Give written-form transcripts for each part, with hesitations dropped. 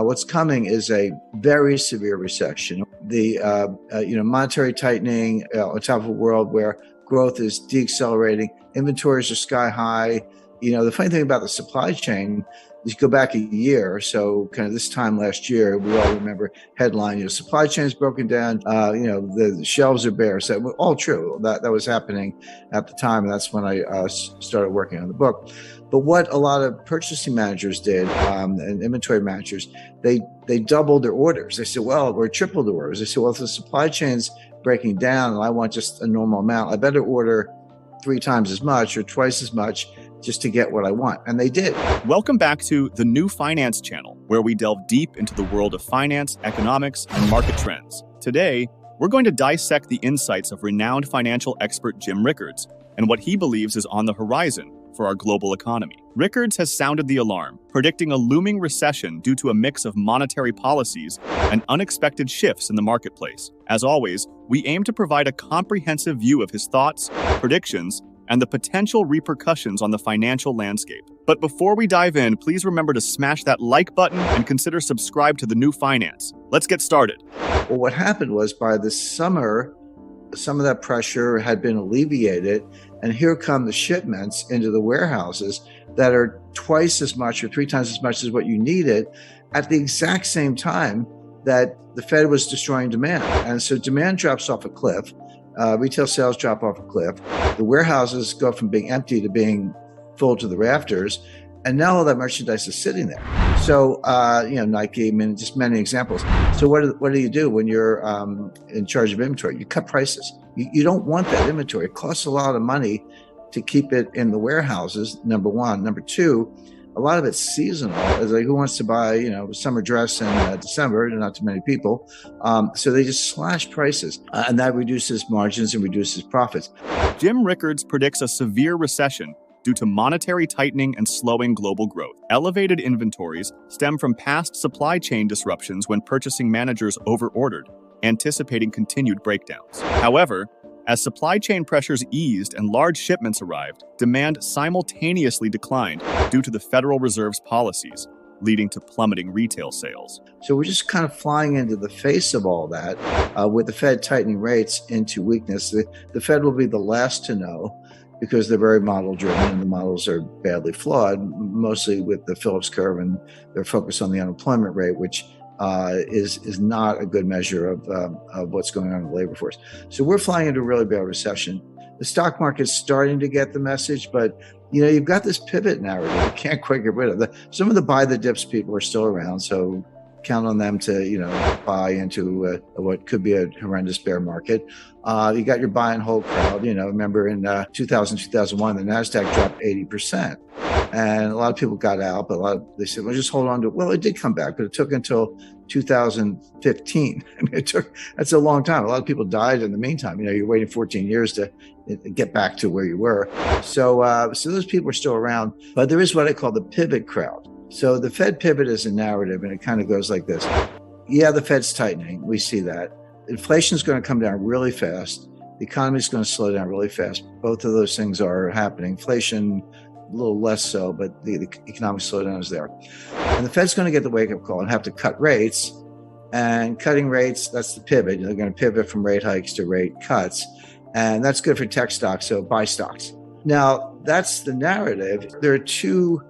What's coming is a very severe recession. The monetary tightening on top of a world where growth is deaccelerating, inventories are sky high. The funny thing about the supply chain is you go back a year, so kind of this time last year, we all remember headline, supply chain's broken down, the shelves are bare. So all true, that was happening at the time, and that's when I started working on the book. But what a lot of purchasing managers did, and inventory managers, they doubled their orders. They said, well, or tripled the orders. They said, well, if the supply chain's breaking down and I want just a normal amount, I better order 3 times as much or twice as much just to get what I want. And they did. Welcome back to the New Finance Channel, where we delve deep into the world of finance, economics, and market trends. Today, we're going to dissect the insights of renowned financial expert Jim Rickards and what he believes is on the horizon for our global economy. Rickards has sounded the alarm, predicting a looming recession due to a mix of monetary policies and unexpected shifts in the marketplace. As always, we aim to provide a comprehensive view of his thoughts, predictions, and the potential repercussions on the financial landscape. But before we dive in, please remember to smash that like button and consider subscribe to The New Finance. Let's get started. Well, what happened was by the summer, some of that pressure had been alleviated, and here come the shipments into the warehouses that are twice as much or 3 times as much as what you needed at the exact same time that the Fed was destroying demand. And so demand drops off a cliff. Retail sales drop off a cliff. The warehouses go from being empty to being full to the rafters. And now all that merchandise is sitting there. So, Nike, just many examples. So what do you do when you're in charge of inventory? You cut prices. You don't want that inventory. It costs a lot of money to keep it in the warehouses, number one. Number two, a lot of it's seasonal. It's like, who wants to buy, a summer dress in December? Not too many people. So they just slash prices, and that reduces margins and reduces profits. Jim Rickards predicts a severe recession due to monetary tightening and slowing global growth. Elevated inventories stem from past supply chain disruptions when purchasing managers overordered, anticipating continued breakdowns. However, as supply chain pressures eased and large shipments arrived, demand simultaneously declined due to the Federal Reserve's policies, leading to plummeting retail sales. So we're just kind of flying into the face of all that with the Fed tightening rates into weakness. The Fed will be the last to know because they're very model driven and the models are badly flawed, mostly with the Phillips curve, and they're focused on the unemployment rate, which is not a good measure of what's going on in the labor force. So we're flying into a really bad recession. The stock market's starting to get the message, but you've got this pivot narrative you can't quite get rid of. Some of the buy the dips people are still around, so count on them to buy into what could be a horrendous bear market. You got your buy and hold crowd. Remember in 2000, 2001, the NASDAQ dropped 80%. And a lot of people got out, but they said, well, just hold on to it. Well, it did come back, but it took until 2015. That's a long time. A lot of people died in the meantime. You're waiting 14 years to get back to where you were. So those people are still around, but there is what I call the pivot crowd. So the Fed pivot is a narrative, and it kind of goes like this. Yeah, the Fed's tightening. We see that. Inflation is going to come down really fast. The economy is going to slow down really fast. Both of those things are happening. Inflation, a little less so, but the economic slowdown is there. And the Fed's going to get the wake-up call and have to cut rates. And cutting rates, that's the pivot. They're going to pivot from rate hikes to rate cuts. And that's good for tech stocks, so buy stocks. Now, that's the narrative. There are 2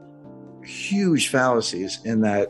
huge fallacies in that.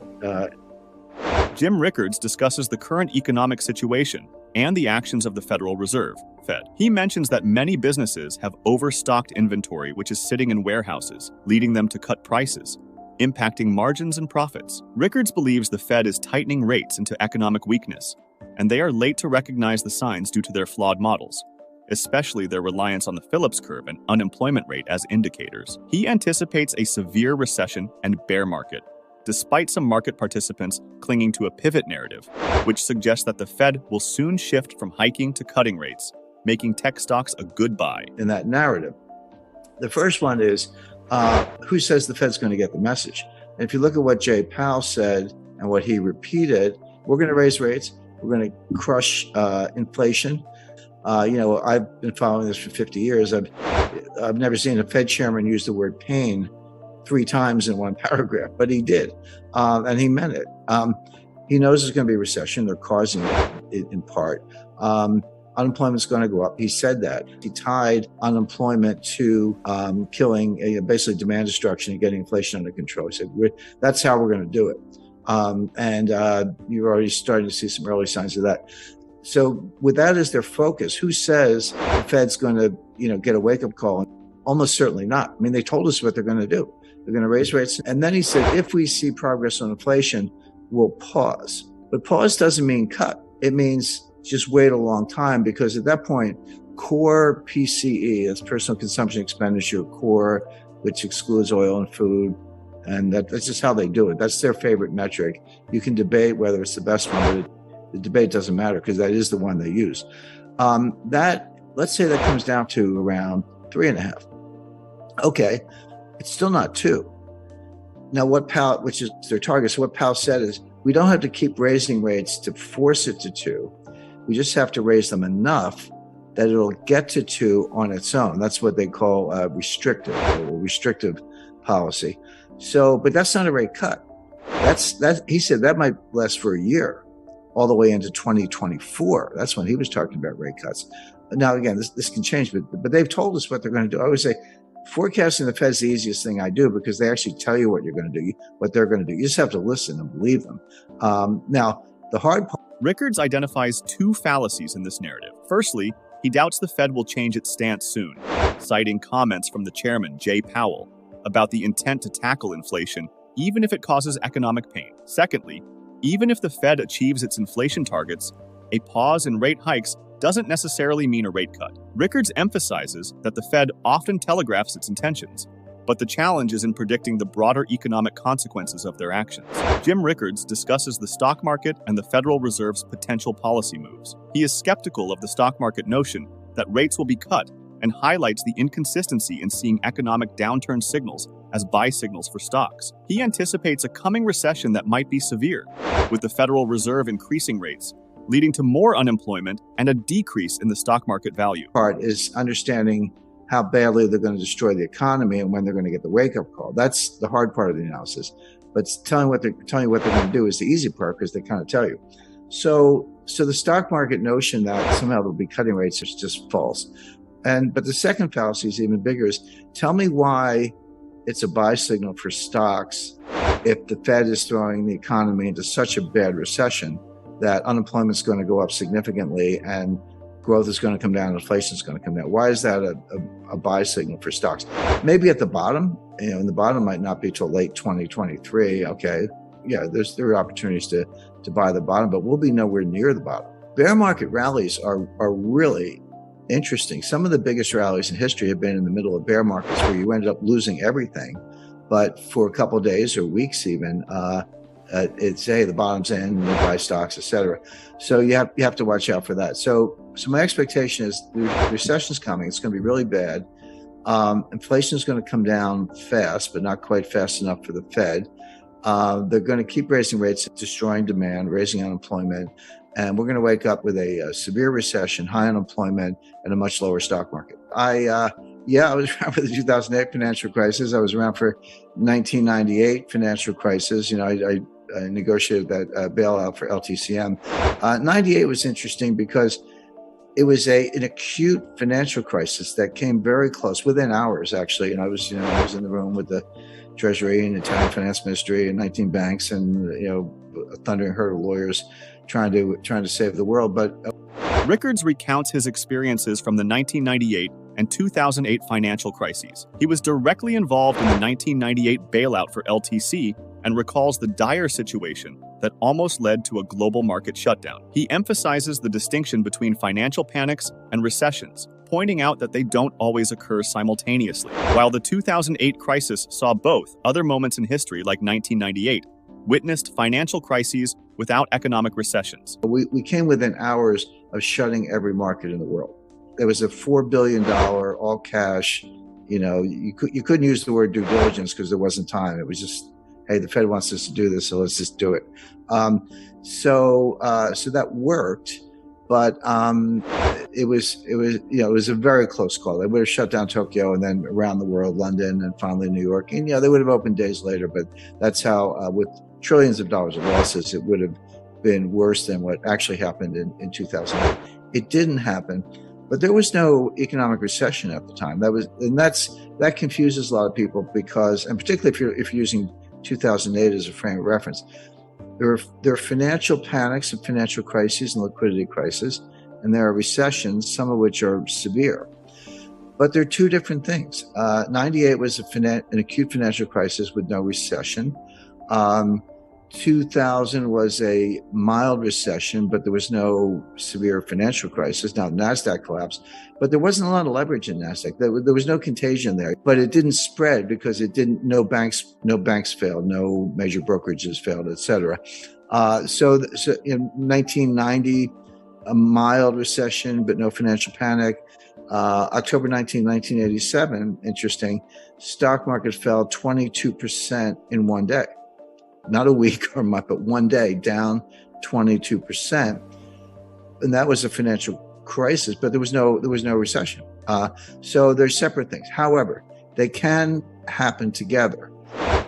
Jim Rickards discusses the current economic situation and the actions of the Federal Reserve, Fed. He mentions that many businesses have overstocked inventory which is sitting in warehouses, leading them to cut prices, impacting margins and profits. Rickards believes the Fed is tightening rates into economic weakness, and they are late to recognize the signs due to their flawed models, especially their reliance on the Phillips curve and unemployment rate as indicators. He anticipates a severe recession and bear market, despite some market participants clinging to a pivot narrative, which suggests that the Fed will soon shift from hiking to cutting rates, making tech stocks a good buy. In that narrative, the first one is, who says the Fed's going to get the message? And if you look at what Jay Powell said and what he repeated, we're going to raise rates, we're going to crush inflation. I've been following this for 50 years. I've never seen a Fed chairman use the word pain 3 times in one paragraph, but he did, and he meant it. He knows there's going to be a recession. They're causing it in part. Unemployment's going to go up. He said that. He tied unemployment to killing, basically demand destruction and getting inflation under control. He said, that's how we're going to do it. And you're already starting to see some early signs of that. So with that as their focus, who says the Fed's going to, get a wake-up call? Almost certainly not. I mean, they told us what they're going to do. They're going to raise rates. And then he said, if we see progress on inflation, we'll pause. But pause doesn't mean cut. It means just wait a long time, because at that point, core PCE, that's personal consumption expenditure, core, which excludes oil and food, and that's just how they do it. That's their favorite metric. You can debate whether it's the best one, but the debate doesn't matter because that is the one they use. Let's say that comes down to around 3.5. Okay, it's still not 2. Now, what Powell, which is their target, so what Powell said is, we don't have to keep raising rates to force it to 2. We just have to raise them enough that it'll get to 2 on its own. That's what they call restrictive policy. So, but that's not a rate cut. He said that might last for a year, all the way into 2024. That's when he was talking about rate cuts. Now, again, this can change, but they've told us what they're going to do. I always say, forecasting the Fed's the easiest thing I do, because they actually tell you what you're going to do, what they're going to do. You just have to listen and believe them. Now, the hard part. Rickards identifies 2 fallacies in this narrative. Firstly, he doubts the Fed will change its stance soon, citing comments from the chairman, Jay Powell, about the intent to tackle inflation, even if it causes economic pain. Secondly, even if the Fed achieves its inflation targets, a pause in rate hikes doesn't necessarily mean a rate cut. Rickards emphasizes that the Fed often telegraphs its intentions, but the challenge is in predicting the broader economic consequences of their actions. Jim Rickards discusses the stock market and the Federal Reserve's potential policy moves. He is skeptical of the stock market notion that rates will be cut, and highlights the inconsistency in seeing economic downturn signals as buy signals for stocks. He anticipates a coming recession that might be severe, with the Federal Reserve increasing rates, leading to more unemployment and a decrease in the stock market value. Part is understanding how badly they're going to destroy the economy and when they're going to get the wake-up call. That's the hard part of the analysis. But telling you what they're going to do is the easy part, because they kind of tell you. So the stock market notion that somehow they'll be cutting rates is just false. But the second fallacy is even bigger. Is tell me why it's a buy signal for stocks if the Fed is throwing the economy into such a bad recession that unemployment is going to go up significantly and growth is going to come down, inflation is going to come down. Why is that a buy signal for stocks? Maybe at the bottom, and the bottom might not be till late 2023. Okay, yeah, there are opportunities to buy the bottom, but we'll be nowhere near the bottom. Bear market rallies are really interesting. Some of the biggest rallies in history have been in the middle of bear markets, where you ended up losing everything, but for a couple of days or weeks even, it's the bottom's in, you buy stocks, etc. So you have to watch out for that. So my expectation is the recession's coming. It's going to be really bad. Inflation is going to come down fast, but not quite fast enough for the Fed. They're going to keep raising rates, destroying demand, raising unemployment, and we're going to wake up with a severe recession, high unemployment, and a much lower stock market. I was around for the 2008 financial crisis. I was around for 1998 financial crisis. I negotiated that bailout for LTCM. 98 was interesting because it was an acute financial crisis that came very close, within hours, actually. And I was in the room with the Treasury and Italian Finance Ministry and 19 banks and a thundering herd of lawyers trying to save the world. But Rickards recounts his experiences from the 1998 and 2008 financial crises. He was directly involved in the 1998 bailout for LTC and recalls the dire situation that almost led to a global market shutdown. He emphasizes the distinction between financial panics and recessions, pointing out that they don't always occur simultaneously. While the 2008 crisis saw both, other moments in history, like 1998, witnessed financial crises without economic recessions. We came within hours of shutting every market in the world. There was a $4 billion all cash. You couldn't use the word due diligence because there wasn't time. It was just, hey, the Fed wants us to do this, so let's just do it. So that worked. but it was a very close call. They would have shut down Tokyo and then around the world, London and finally New York. And they would have opened days later, but that's how, with trillions of dollars of losses, it would have been worse than what actually happened in 2008. It didn't happen, but there was no economic recession at the time. That confuses a lot of people because, and particularly if you're using 2008 as a frame of reference, there are financial panics and financial crises and liquidity crises, and there are recessions, some of which are severe. But they're two different things. 98 was an acute financial crisis with no recession. 2000 was a mild recession, but there was no severe financial crisis. Now, NASDAQ collapsed, but there wasn't a lot of leverage in NASDAQ. There was no contagion there, but it didn't spread because no banks failed, no major brokerages failed, et cetera. So in 1990, a mild recession, but no financial panic. October 1987, interesting, stock market fell 22% in one day. Not a week or a month, but one day, down 22%. And that was a financial crisis, but there was no recession. So they're separate things. However, they can happen together.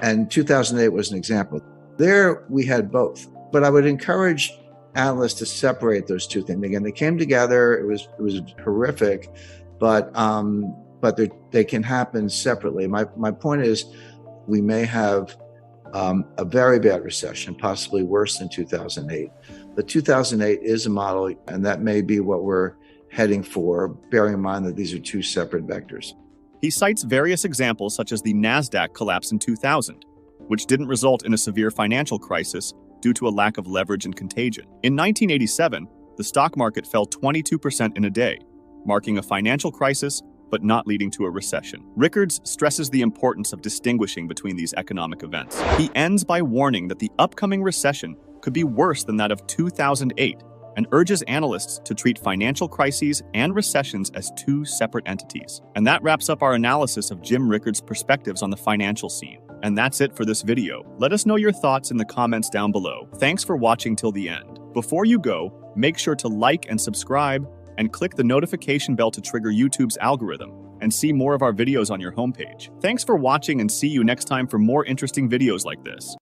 And 2008 was an example. There we had both. But I would encourage analysts to separate those two things. Again, they came together. It was horrific, but they can happen separately. My point is, we may have a very bad recession, possibly worse than 2008. But 2008 is a model, and that may be what we're heading for, bearing in mind that these are two separate vectors. He cites various examples such as the NASDAQ collapse in 2000, which didn't result in a severe financial crisis due to a lack of leverage and contagion. In 1987, the stock market fell 22% in a day, marking a financial crisis but not leading to a recession. Rickards stresses the importance of distinguishing between these economic events. He ends by warning that the upcoming recession could be worse than that of 2008 and urges analysts to treat financial crises and recessions as two separate entities. And that wraps up our analysis of Jim Rickards' perspectives on the financial scene. And that's it for this video. Let us know your thoughts in the comments down below. Thanks for watching till the end. Before you go, make sure to like and subscribe and click the notification bell to trigger YouTube's algorithm and see more of our videos on your homepage. Thanks for watching and see you next time for more interesting videos like this.